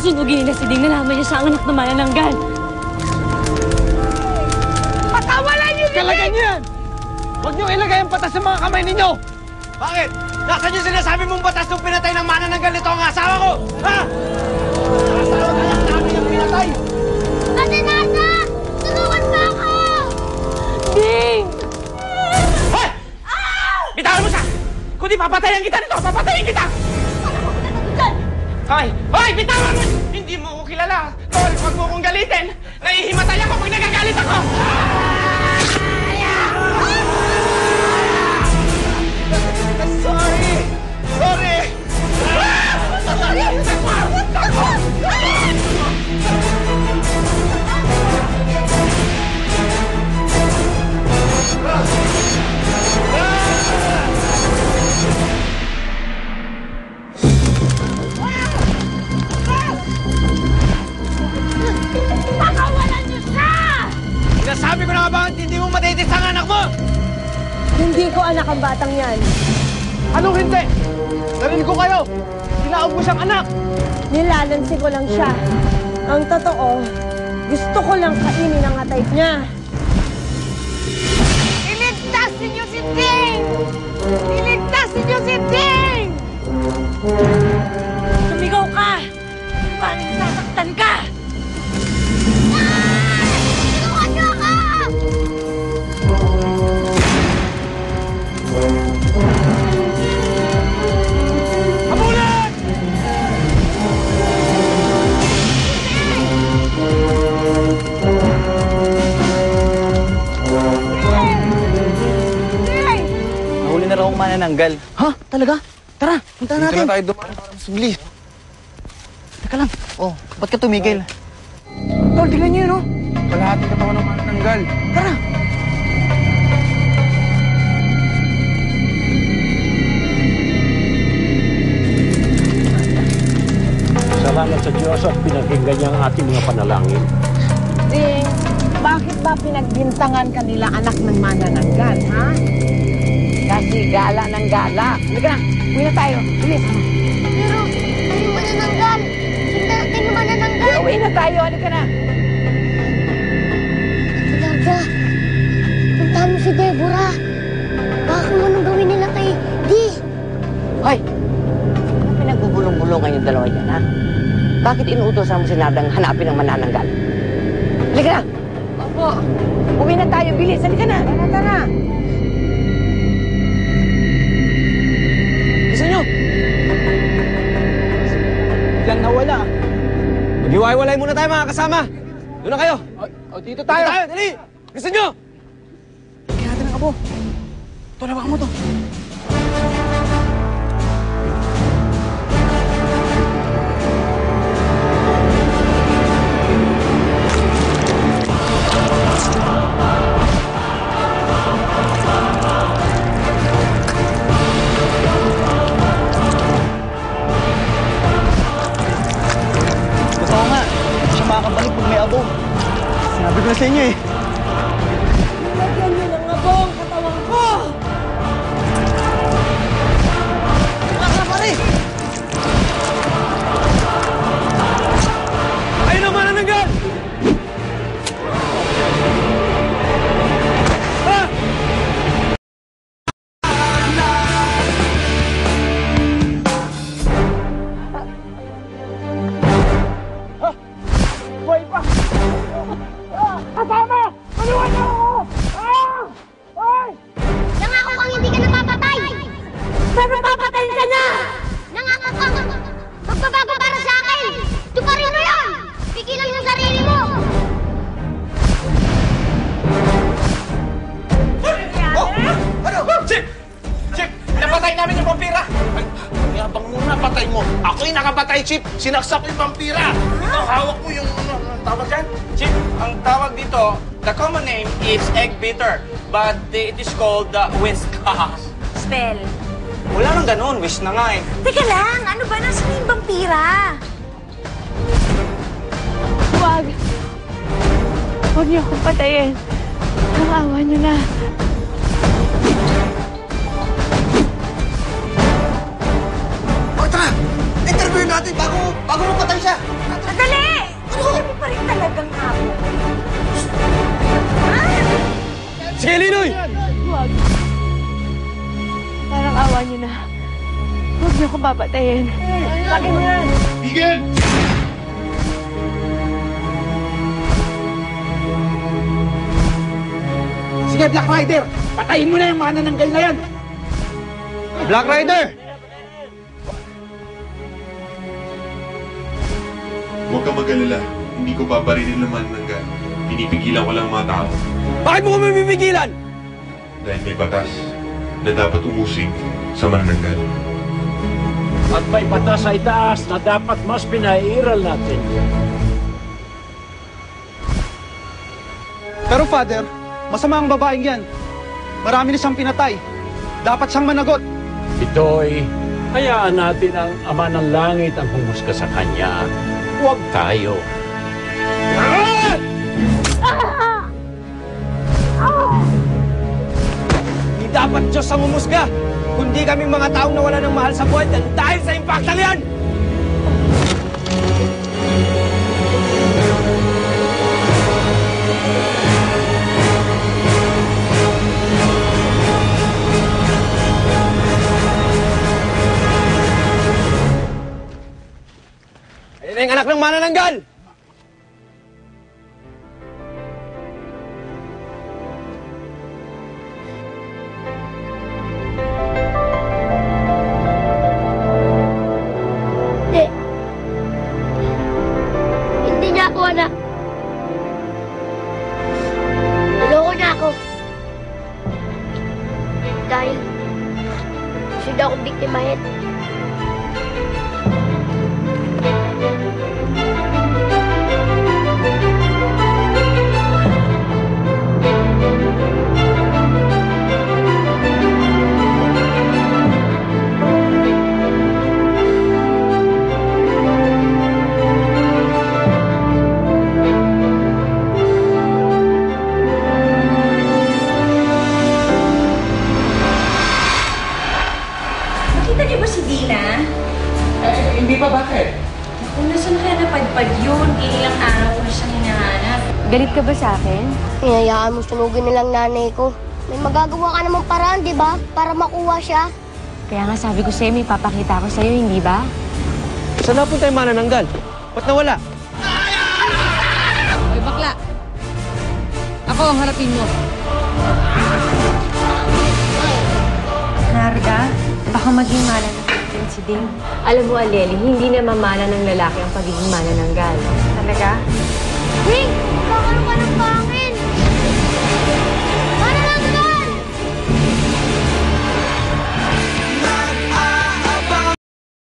Susunugin nila si Ding, nalaman niya siya ang anak na manananggal. Patawalan niyo si Ding! Kalagan niyo yan! Huwag niyo ilagay ang batas sa mga kamay ninyo! Bakit? Nasaan yung sinasabi mong batas nung pinatay ng manananggal nito ang asawa ko? Ha? Asawa ka lang namin ang pinatay! Ate Nasa! Tulungan mo ako! Ding! Hoy! Bitawan mo siya! Kundi papatayin kita nito! Papatayin kita! Hoy! Hoy! Bitawan mo! Hindi mo ko kilala! Tol, huwag mo kong galitin! Nahihimatay ako pag nagagalit ako! Sorry! Sorry! Pakawalan niyo siya! Sinasabi ko na nga ba hindi mo matitis ang anak mo? Hindi ko anak ang batang yan. Anong hindi? Narinig ko kayo! Tinaog mo siyang anak! Nilalansi ko lang siya. Ang totoo, gusto ko lang kainin ang atay niya. Iligtas ninyo si Ding! Iligtas ninyo si Ding! Sumigaw ka! Paano sasaktan ka? Tulungan niyo ako! Habulan! Nahuli na raw ang manananggal. Ha? Talaga? Tara, punta Dito natin. na tayo dumaan para mas bilis. Teka lang. Oh, ba't ka tumigil? Tol, tingnan niyo yun, oh. Kalahati katawan ng manananggal. Tara. Salamat sa Diyos at pinakinggan niya ang ating mga panalangin. Ding, bakit ba pinagbintangan kanila anak ng manananggal, ha? Kasi gala ng gala. Halika na, uwi na tayo. Bilis. Pero, ano manananggal? Hindi natin manananggal. Uwi na tayo, halika na. Larga, puntahan mo si Deborah. Baka kung anong gawin nila kay Di. Hoy! Ano pinagbubulong-bulungan yung dalawa dyan, ha? Bakit inuutosan mo si Nardang hanapin ang manananggal? Halika na! Opo. Uwi na tayo, bilis! Halika na! Tara, tara. Gusto nyo? Biglang nawala. Maghiwa-hiwalay muna tayo mga kasama! Doon na kayo! O, dito tayo! Dali! Gusto nyo? Kaya natin ang abo. Tol, hawakan mo to. Gusto ko nga. Hindi siya makakabalik pag may abo. Sinabi ko na sa inyo eh. Lagyan niyo ng abong katawan ko. Tara, pare! Ayun ang manananggal! Nangako kang hindi ka napapatay. Pero papatayin ka na! Nangako kang magbabago para sa akin. Tuparin mo yun! Pigilan yung sarili mo! Oh! Ano? Chip! Chip! Napatay namin yung vampira! Ay, yabang muna, patay mo. Ako'y nakapatay, Chip! Sinaksak ko yung vampira! Ikaw, hawak mo yung ang tawag dyan? Chip, ang tawag dito, the common name is egg beater, but it is called whisk. Spell. Wala nang ganun, wish na nga eh. Teka lang, ano ba? Nasaan yung vampira? Huwag. Huwag niyo akong patayin. Ang awa niyo na. O tara! Interviewin natin bago mapatay siya! Sige, Linoy! Huwag. Parang awa niyo na. Huwag niyo akong papatayin. Lagi mo yan! Bigel! Sige, Black Rider! Patayin mo na yung manananggal na yan! Black Rider! Huwag kang mag-alala. Hindi ko paparilin ng manananggal. Pinipigilan ko lang ang mga tao. Bakit mo kami pipigilan? Dahil may batas na dapat umusig sa manananggal. At may batas sa itaas na dapat mas pinairal natin. Pero Father, masama ang babaeng yan. Marami na siyang pinatay. Dapat siyang managot. Ito'y hayaan natin ang Ama ng Langit ang humusga sa kanya. Huwag tayo. Hindi dapat Diyos ang umusga, kundi kaming mga taong nawala ng mahal sa buhay dahil sa impactal yan! Ayun na yung anak ng manananggal! Hindi. Hindi niya ako anak. Naloko niya ako. Dahil gusto niya akong biktimahin. Nakita niyo ba si Dina? Hindi pa, bakit? Kung nasan kaya napadpad yun, ilang araw ko na siyang hinahanap. Galit ka ba sa akin? Hinayaan mo sunugin nilang nanay ko. May magagawa ka namang paraan, di ba? Para makuha siya. Kaya nga sabi ko sa'yo, may papakita ko sa'yo, hindi ba? Saan napunta yung manananggal? Ba't nawala? Hoy, bakla! Ako ang harapin mo. Narga, baka maging mana ng kapatid si Dave. Alam mo, Aleli, hindi na mamana ng lalaki ang pagiging manananggal. Talaga? Wing!